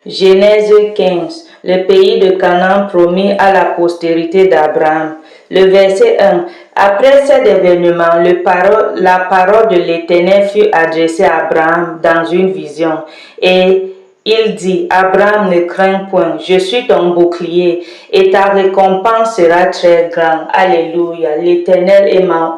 Genèse 15, le pays de Canaan promis à la postérité d'Abraham. Le verset 1. Après cet événement, la parole de l'Éternel fut adressée à Abraham dans une vision. Et il dit, Abraham, ne crains point, je suis ton bouclier et ta récompense sera très grande. Alléluia. L'Éternel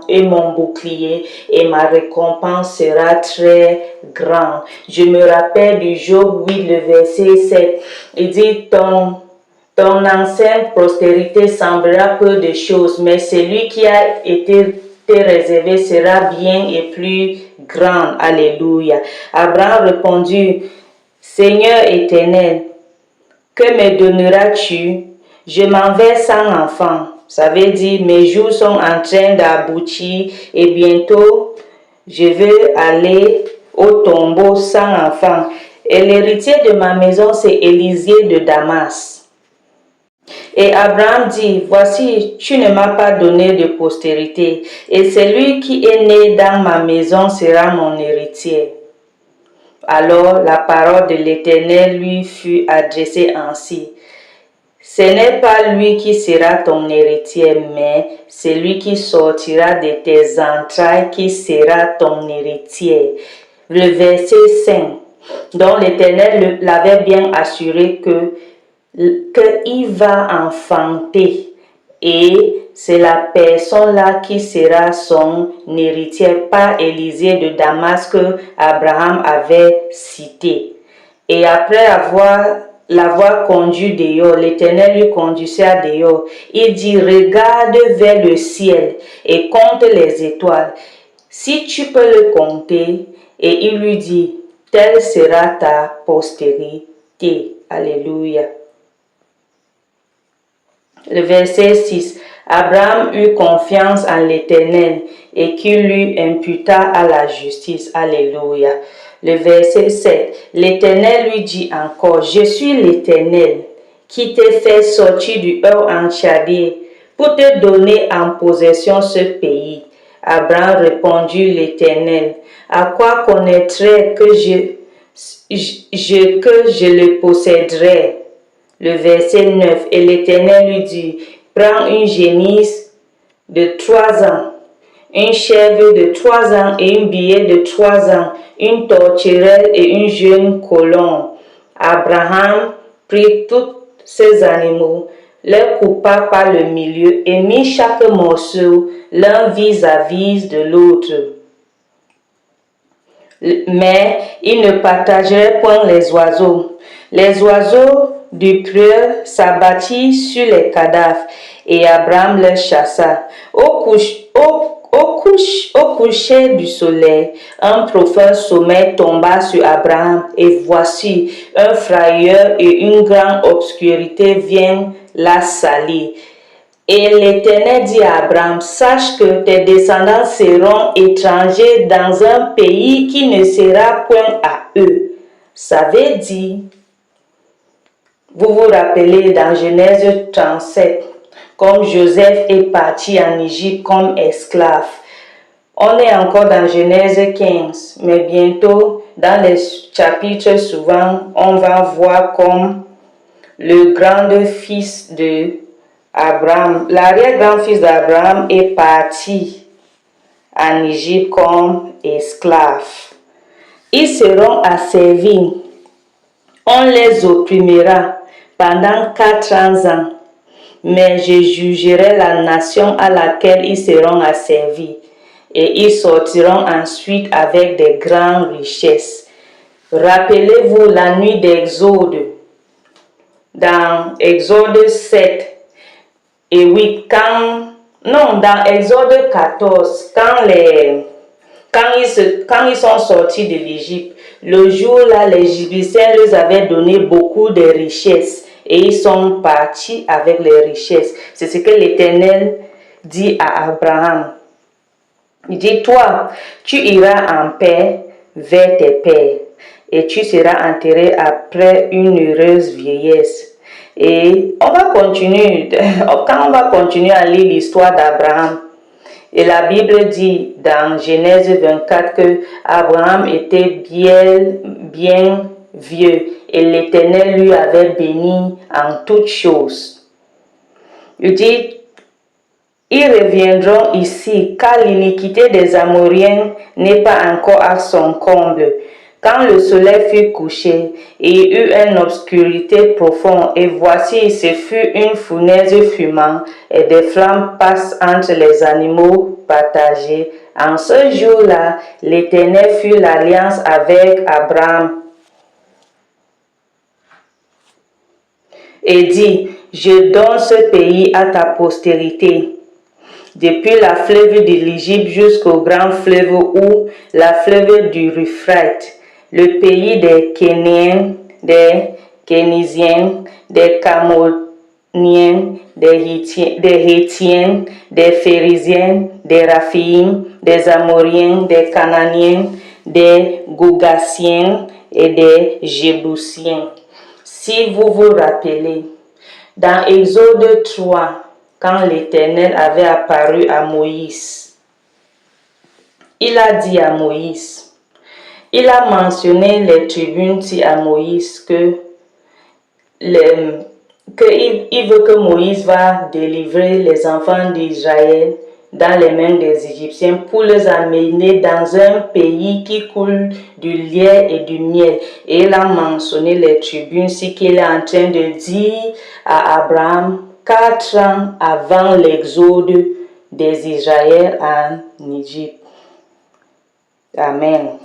est mon bouclier et ma récompense sera très grande. Je me rappelle du Job 8, le verset 7. Il dit, ton ancienne postérité semblera peu de choses, mais celui qui a été réservé sera bien et plus grand. Alléluia. Abraham répondit, Seigneur éternel, que me donneras-tu? Je m'en vais sans enfant. Ça veut dire, mes jours sont en train d'aboutir et bientôt, je vais aller au tombeau sans enfant. Et l'héritier de ma maison, c'est Élisée de Damas. Et Abraham dit, voici, tu ne m'as pas donné de postérité, et celui qui est né dans ma maison sera mon héritier. Alors la parole de l'Éternel lui fut adressée ainsi. Ce n'est pas lui qui sera ton héritier, mais celui qui sortira de tes entrailles qui sera ton héritier. Le verset 5, dont l'Éternel l'avait bien assuré qu'il va enfanter. Et c'est la personne-là qui sera son héritier, pas Élisée de Damas que Abraham avait cité. Et après l'avoir conduit dehors, l'Éternel lui conduisait dehors. Il dit, regarde vers le ciel et compte les étoiles. Si tu peux le compter, et il lui dit, telle sera ta postérité. Alléluia. Le verset 6. Abraham eut confiance en l'Éternel et qu'il lui imputa à la justice. Alléluia. Le verset 7. L'Éternel lui dit encore, je suis l'Éternel qui t'ai fait sortir du Ur en Chaldée pour te donner en possession ce pays. Abraham répondit l'Éternel, à quoi connaîtrais que je le posséderai? Le verset 9, et l'Éternel lui dit, prends une génisse de 3 ans, une chèvre de 3 ans et une billet de 3 ans, une tourterelle et une jeune colombe. Abraham prit tous ces animaux, les coupa par le milieu et mit chaque morceau l'un vis-à-vis de l'autre. Mais il ne partagerait point les oiseaux. Les oiseaux du preux s'abattirent sur les cadavres et Abraham les chassa. Au coucher du soleil, un profond sommeil tomba sur Abraham et voici un frayeur et une grande obscurité viennent la salir. Et l'Éternel dit à Abraham, sache que tes descendants seront étrangers dans un pays qui ne sera point à eux. Ça veut dire, vous vous rappelez dans Genèse 37, comme Joseph est parti en Égypte comme esclave. On est encore dans Genèse 15, mais bientôt, dans les chapitres suivants, on va voir comme le grand-fils de Abraham, l'arrière-grand-fils d'Abraham est parti en Égypte comme esclave. Ils seront asservis. On les opprimera pendant 400 ans. Mais je jugerai la nation à laquelle ils seront asservis. Et ils sortiront ensuite avec des grandes richesses. Rappelez-vous la nuit d'Exode. Dans Exode 7. Et oui, dans Exode 14, quand ils sont sortis de l'Égypte, le jour-là, les Égyptiens leur avaient donné beaucoup de richesses et ils sont partis avec les richesses. C'est ce que l'Éternel dit à Abraham. Il dit, toi, tu iras en paix vers tes pères et tu seras enterré après une heureuse vieillesse. Et on va continuer, quand on va continuer à lire l'histoire d'Abraham, et la Bible dit dans Genèse 24 que Abraham était bien vieux, et l'Éternel lui avait béni en toutes choses. Il dit, ils reviendront ici, car l'iniquité des Amoriens n'est pas encore à son comble. Quand le soleil fut couché, il y eut une obscurité profonde, et voici, ce fut une fournaise fumante, et des flammes passent entre les animaux partagés. En ce jour-là, l'Éternel fit l'alliance avec Abraham et dit, je donne ce pays à ta postérité. Depuis la fleuve de l'Égypte jusqu'au grand fleuve où la fleuve du Euphrates, le pays des Kéniens, des Kénisiens, des Camoniens, des Hétiens, des Phérésiens, des Raphaïm, des Amoriens, des Cananiens, des Gougassiens et des Jébusiens. Si vous vous rappelez, dans Exode 3, quand l'Éternel avait apparu à Moïse, il a dit à Moïse, il a mentionné les tribunes à Moïse qu'il veut que Moïse va délivrer les enfants d'Israël dans les mains des Égyptiens pour les amener dans un pays qui coule du lait et du miel. Et il a mentionné les tribunes, ce qu'il est en train de dire à Abraham 4 ans avant l'exode des Israéliens en Égypte. Amen.